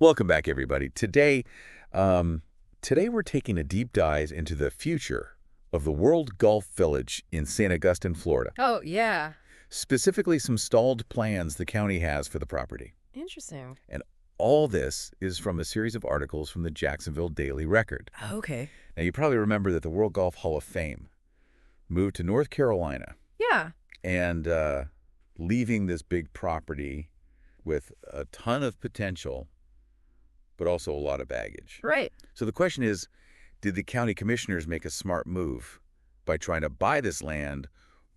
Welcome back, everybody. Today we're taking a deep dive into the future of the World Golf Village in St. Augustine, Florida. Oh, yeah. Specifically, some stalled plans the county has for the property. Interesting. And all this is from a series of articles from the Jacksonville Daily Record. Okay. Now, you probably remember that the World Golf Hall of Fame moved to North Carolina. Yeah. And leaving this big property with a ton of potential, but also a lot of baggage. Right. So the question is, did the county commissioners make a smart move by trying to buy this land,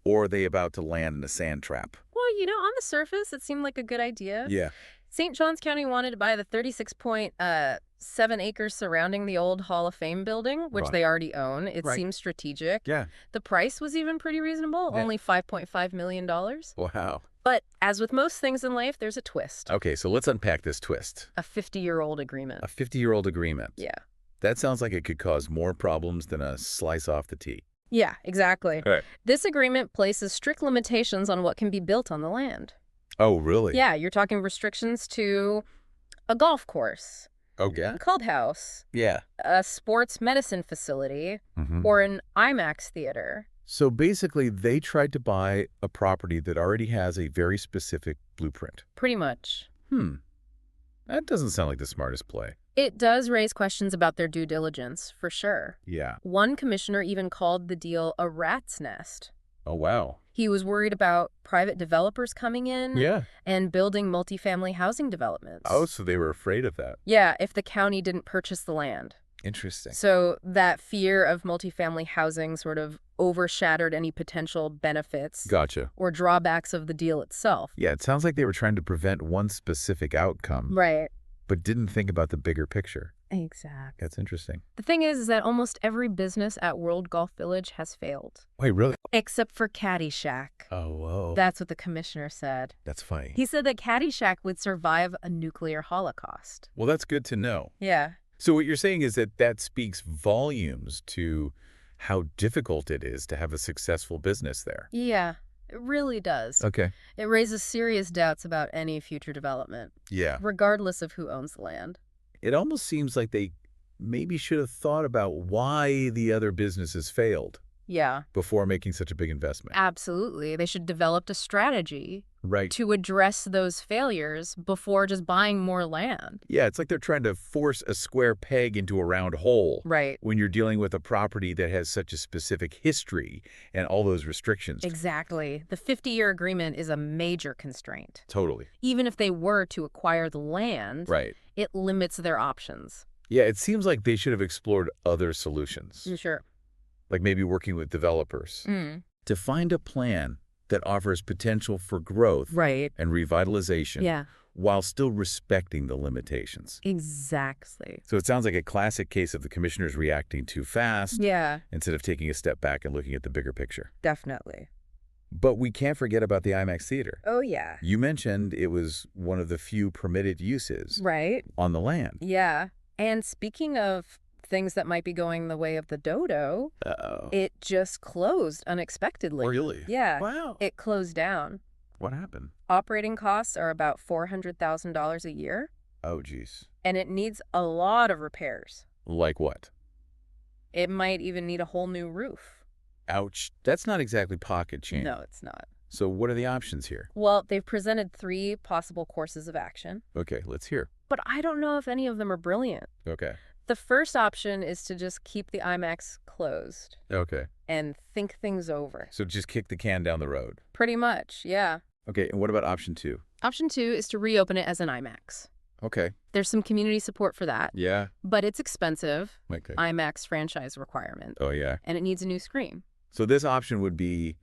or are they about to land in a sand trap? Well, on the surface, it seemed like a good idea. Yeah. St. Johns County wanted to buy the 36.7 acres surrounding the old Hall of Fame building, which Right. they already own. It Right. seems strategic. Yeah. The price was even pretty reasonable, Yeah. only $5.5 million. Wow. But as with most things in life, there's a twist. Okay, so let's unpack this twist. A 50-year-old agreement. A 50-year-old agreement. Yeah. That sounds like it could cause more problems than a slice off the tee. Yeah, exactly. Right. This agreement places strict limitations on what can be built on the land. Oh, really? Yeah, you're talking restrictions to a golf course, Oh, yeah? a clubhouse, Yeah. a sports medicine facility, Mm-hmm. or an IMAX theater. So basically, they tried to buy a property that already has a very specific blueprint. Pretty much. That doesn't sound like the smartest play. It does raise questions about their due diligence, for sure. Yeah. One commissioner even called the deal a rat's nest. Oh, wow. He was worried about private developers coming in Yeah. and building multifamily housing developments. Oh, so they were afraid of that. Yeah, if the county didn't purchase the land. Interesting. So that fear of multifamily housing sort of overshadowed any potential benefits Gotcha. or drawbacks of the deal itself. Yeah, it sounds like they were trying to prevent one specific outcome, Right. but didn't think about the bigger picture. Exactly. That's interesting. The thing is that almost every business at World Golf Village has failed. Wait, really? Except for Caddyshack. Oh, whoa. That's what the commissioner said. That's funny. He said that Caddyshack would survive a nuclear holocaust. Well, that's good to know. Yeah. So what you're saying is that speaks volumes to how difficult it is to have a successful business there. Yeah, it really does. Okay. It raises serious doubts about any future development, Yeah. regardless of who owns the land. It almost seems like they maybe should have thought about why the other businesses failed Yeah, before making such a big investment. absolutely. They should develop a strategy Right. to address those failures before just buying more land. Yeah, it's like they're trying to force a square peg into a round hole. Right. When you're dealing with a property that has such a specific history and all those restrictions. Exactly. The 50-year agreement is a major constraint. Totally. Even if they were to acquire the land, Right. it limits their options. Yeah, it seems like they should have explored other solutions, Sure. like maybe working with developers to find a plan that offers potential for growth Right. and revitalization Yeah, while still respecting the limitations. exactly. So it sounds like a classic case of the commissioners reacting too fast Yeah, instead of taking a step back and looking at the bigger picture. definitely. But we can't forget about the IMAX Theater. Oh, yeah. You mentioned it was one of the few permitted uses Right. on the land. Yeah. And speaking of things that might be going the way of the dodo, Uh-oh. it just closed unexpectedly. Really? Yeah. Wow. It closed down. What happened? Operating costs are about $400,000 a year, Oh, geez. and it needs a lot of repairs. Like what? It might even need a whole new roof. Ouch. That's not exactly pocket change. No, it's not. So what are the options here? Well, they've presented 3 possible courses of action, Okay, let's hear. but I don't know if any of them are brilliant. Okay. The first option is to just keep the IMAX closed Okay. and think things over. So just kick the can down the road. Pretty much, yeah. Okay, and what about option 2? Option 2 is to reopen it as an IMAX. Okay. There's some community support for that, Yeah. but it's expensive, Okay. IMAX franchise requirement, Oh, yeah. and it needs a new screen. So this option would be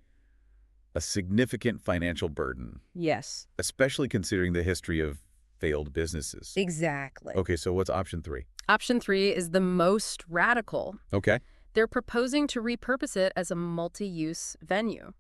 a significant financial burden, Yes. especially considering the history of failed businesses. Exactly. Okay, so what's option 3? Option 3 is the most radical. Okay. They're proposing to repurpose it as a multi-use venue.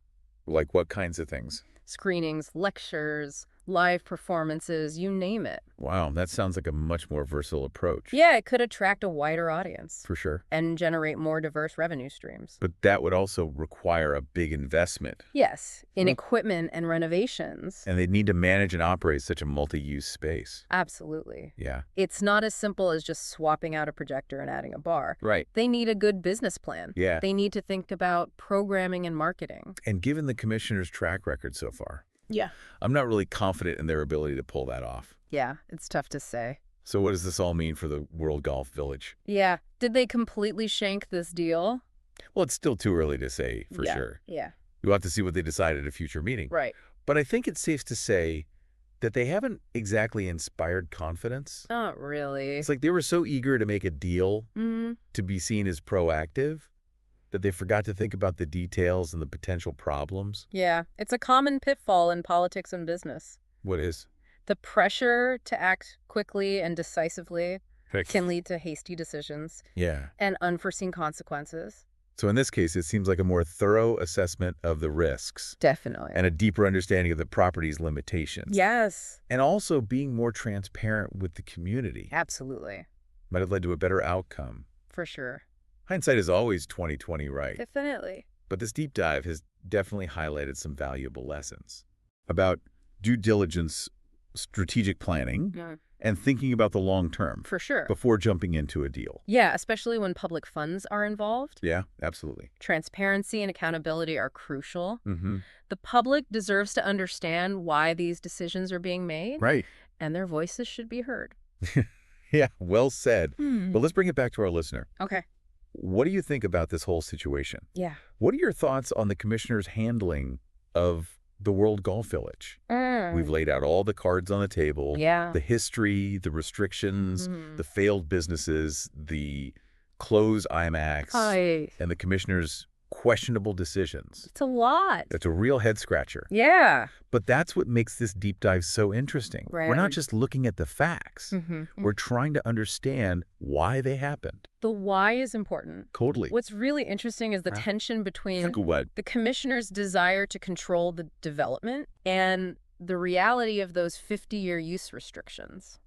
Like what kinds of things? Screenings, lectures, live performances, you name it. Wow, that sounds like a much more versatile approach. Yeah, it could attract a wider audience For sure. and generate more diverse revenue streams. But that would also require a big investment. Yes, in Well- equipment and renovations. And they'd need to manage and operate such a multi-use space. Absolutely. Yeah. It's not as simple as just swapping out a projector and adding a bar. Right. They need a good business plan. Yeah. They need to think about programming and marketing. And given the commissioner's track record so far, Yeah. I'm not really confident in their ability to pull that off. Yeah, it's tough to say. So what does this all mean for the World Golf Village? Yeah. Did they completely shank this deal? Well, it's still too early to say for sure. Yeah. We'll have to see what they decide at a future meeting. Right. But I think it's safe to say that they haven't exactly inspired confidence. Not really. It's like they were so eager to make a deal Mm-hmm. to be seen as proactive that they forgot to think about the details and the potential problems. Yeah. It's a common pitfall in politics and business. What is? The pressure to act quickly and decisively can lead to hasty decisions Yeah. and unforeseen consequences. So in this case, it seems like a more thorough assessment of the risks Definitely. and a deeper understanding of the property's limitations. Yes. And also being more transparent with the community Absolutely. might have led to a better outcome. For sure. Hindsight is always 20/20 right, Definitely. but this deep dive has definitely highlighted some valuable lessons about due diligence, strategic planning, Yeah. and thinking about the long term For sure. before jumping into a deal. Yeah, especially when public funds are involved. Yeah, absolutely. Transparency and accountability are crucial. Mm-hmm. The public deserves to understand why these decisions are being made, Right. and their voices should be heard. Yeah, well said. But let's bring it back to our listener. Okay. What do you think about this whole situation? Yeah. What are your thoughts on the commissioner's handling of the World Golf Village? We've laid out all the cards on the table. Yeah. The history, the restrictions, Mhm. the failed businesses, the closed IMAX, and the commissioner's questionable decisions. It's a lot. That's a real head scratcher. Yeah. But that's what makes this deep dive so interesting. We're Right. not just looking at the facts. We're trying to understand why they happened. The why is important. Totally. What's really interesting is the Huh? tension between What? the commissioner's desire to control the development and the reality of those 50-year use restrictions.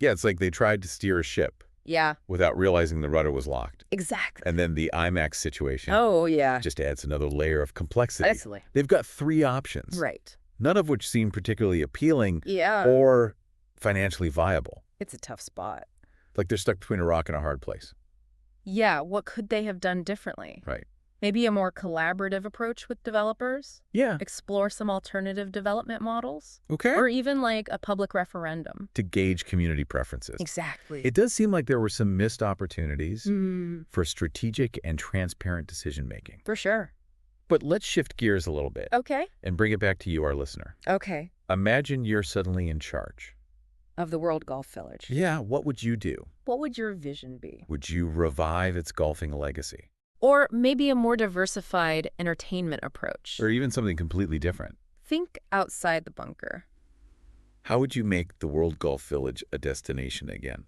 Yeah, it's like they tried to steer a ship Yeah, without realizing the rudder was locked. exactly. And then the IMAX situation Oh, yeah. just adds another layer of complexity. Excellent. They've got 3 options, Right. none of which seem particularly appealing Yeah. or financially viable. It's a tough spot. Like they're stuck between a rock and a hard place. Yeah, what could they have done differently? Right. Maybe a more collaborative approach with developers? Yeah. Explore some alternative development models? Okay. Or even like a public referendum? To gauge community preferences. Exactly. It does seem like there were some missed opportunities Mm, for strategic and transparent decision-making. for sure. But let's shift gears a little bit Okay. and bring it back to you, our listener. Okay. Imagine you're suddenly in charge. Of the World Golf Village. Yeah, what would you do? What would your vision be? Would you revive its golfing legacy? Or maybe a more diversified entertainment approach. Or even something completely different? Think outside the bunker. How would you make the World Golf Village a destination again?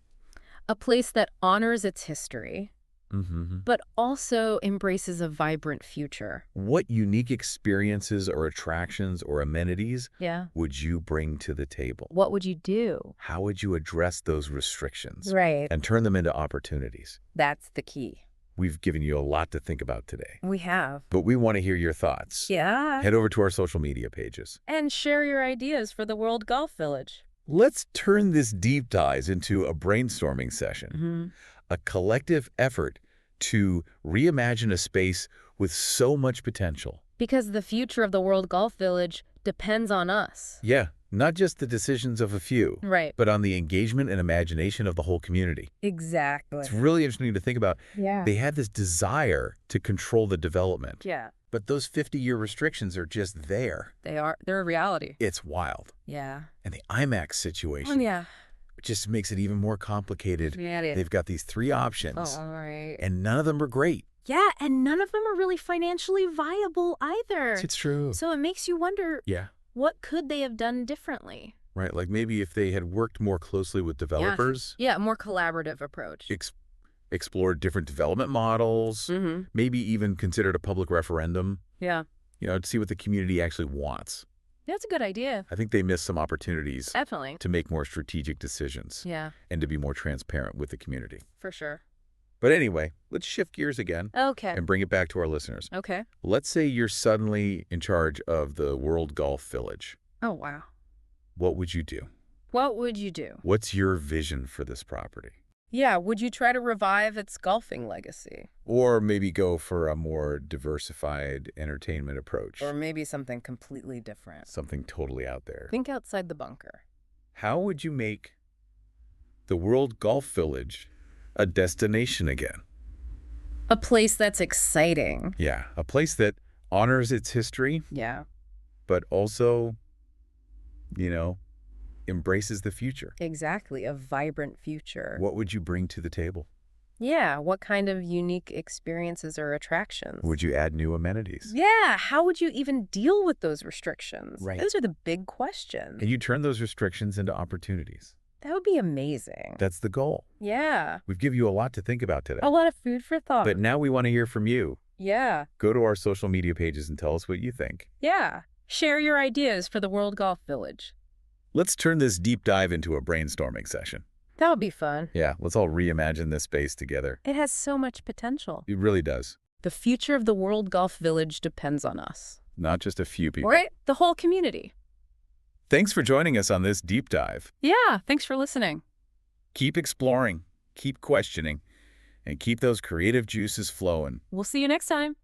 A place that honors its history, Mm-hmm. but also embraces a vibrant future. What unique experiences or attractions or amenities Yeah. would you bring to the table? What would you do? How would you address those restrictions Right. and turn them into opportunities? That's the key. We've given you a lot to think about today, We have. but we want to hear your thoughts. Yeah. Head over to our social media pages. And share your ideas for the World Golf Village. Let's turn this deep dive into a brainstorming session, Mm-hmm. a collective effort to reimagine a space with so much potential. Because the future of the World Golf Village depends on us. Yeah, not just the decisions of a few, Right. but on the engagement and imagination of the whole community. Exactly. It's really interesting to think about. Yeah. They had this desire to control the development, Yeah. but those 50-year restrictions are just there. They're a reality. It's wild. Yeah. And the IMAX situation Yeah. just makes it even more complicated. Yeah, it is. They've got these 3 options, Oh, all right. and none of them are great. Yeah, and none of them are really financially viable either. It's true. So it makes you wonder, Yeah, what could they have done differently? right. Like maybe if they had worked more closely with developers, Yeah, a more collaborative approach. explored different development models, Mm-hmm. maybe even considered a public referendum, Yeah. to see what the community actually wants. That's a good idea. I think they miss some opportunities Definitely. to make more strategic decisions Yeah, and to be more transparent with the community. for sure. But anyway, let's shift gears again Okay. and bring it back to our listeners. Okay. Let's say you're suddenly in charge of the World Golf Village. Oh, wow. What would you do? What would you do? What's your vision for this property? Yeah, would you try to revive its golfing legacy? Or maybe go for a more diversified entertainment approach. Or maybe something completely different. Something totally out there. Think outside the bunker. How would you make the World Golf Village a destination again? A place that's exciting. Yeah, a place that honors its history, Yeah, but also, embraces the future. exactly. A vibrant future. What would you bring to the table? Yeah, what kind of unique experiences or attractions? Would you add new amenities? Yeah, how would you even deal with those restrictions? Right. Those are the big questions. And you turn those restrictions into opportunities. That would be amazing. That's the goal. Yeah, We've given you a lot to think about today. a lot of food for thought. But now we want to hear from you. Yeah, Go to our social media pages and tell us what you think. yeah. Share your ideas for the World Golf Village. Let's turn this deep dive into a brainstorming session. That would be fun. Yeah, let's all reimagine this space together. It has so much potential. It really does. The future of the World Golf Village depends on us. Not just a few people. Right? The whole community. Thanks for joining us on this deep dive. Yeah, thanks for listening. Keep exploring, keep questioning, and keep those creative juices flowing. We'll see you next time.